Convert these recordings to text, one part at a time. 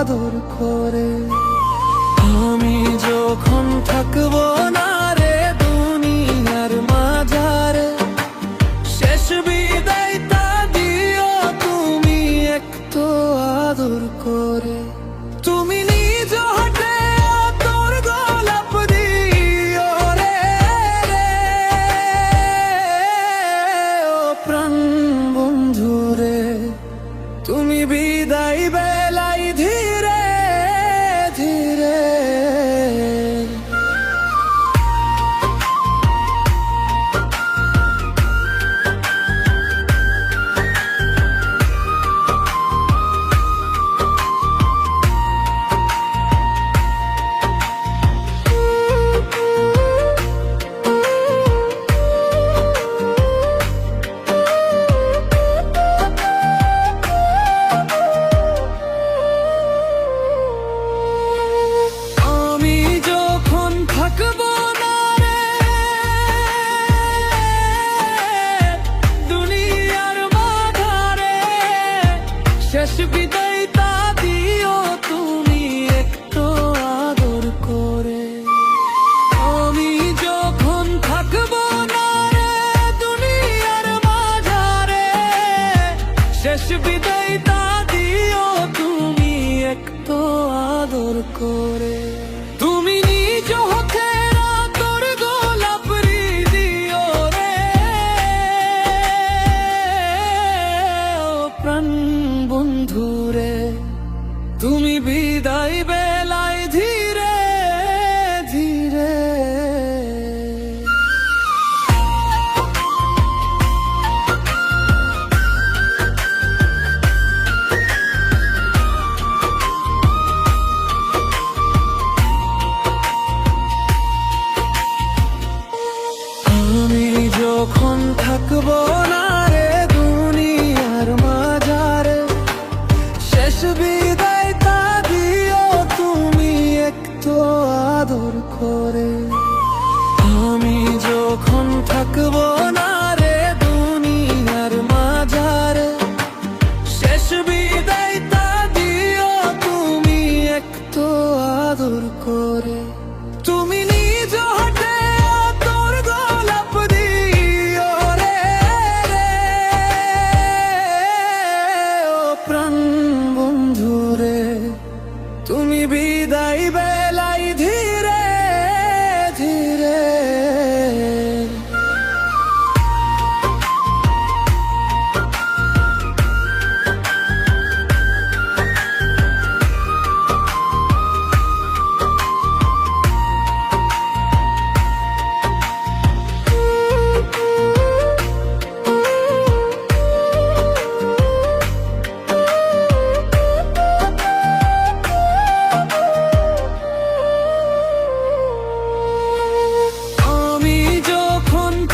আদর করে। আমি যখন থাকবো না রে দুনিয়ার মাঝারে, শেষ বিদায়টা দিও তুমি একটু আদর করে। তুমি নিজ হাতে তোর গোলাপ দিও রে, ও প্রাণ বন্ধু রে, তুমি বিদায় বেলায় ধীরে ধীরে। শেষ বিদায়টা দিও তুমি একটু আদর করে। আমি যখন থাকবো না রে দুনিয়ার মাঝারে, শেষ বিদায়টা দিও তুমি একটু আদর করে। তুমি নিজ হাতে তোর গোলাপ দিও রে, ও প্রাণ বন্ধু রে, তুমি বিদায় বেলায় ধীরে ধীরে। আমি যখন থাকবো না রে দুনিয়ার মাঝারে, শেষ বিদায়টা দিও তুমি একটু আদর করে। আমি যখন থাকবো না রে দুনিয়ার মাঝারে, শেষ বিদায়টা দিও তুমি একটু আদর করে। তুমি নিজ হাতে তোর গোলাপ দিও রে, ও প্রাণ বন্ধু রে, তুমি বিদায় বেলায় ধীরে ধীরে।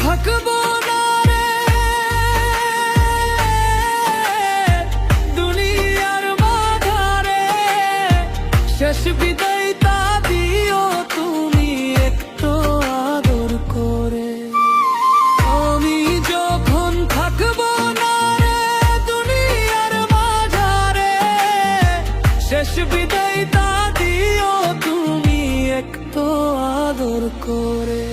থাকবো না রে দুনিয়ার মাঝারে, শেষ বিদায়টা দিও তুমি একটু আদর করে। আমি যখন থাকবো না রে দুনিয়ার মাঝারে, শেষ বিদায়টা দিও তুমি একটু আদর করে।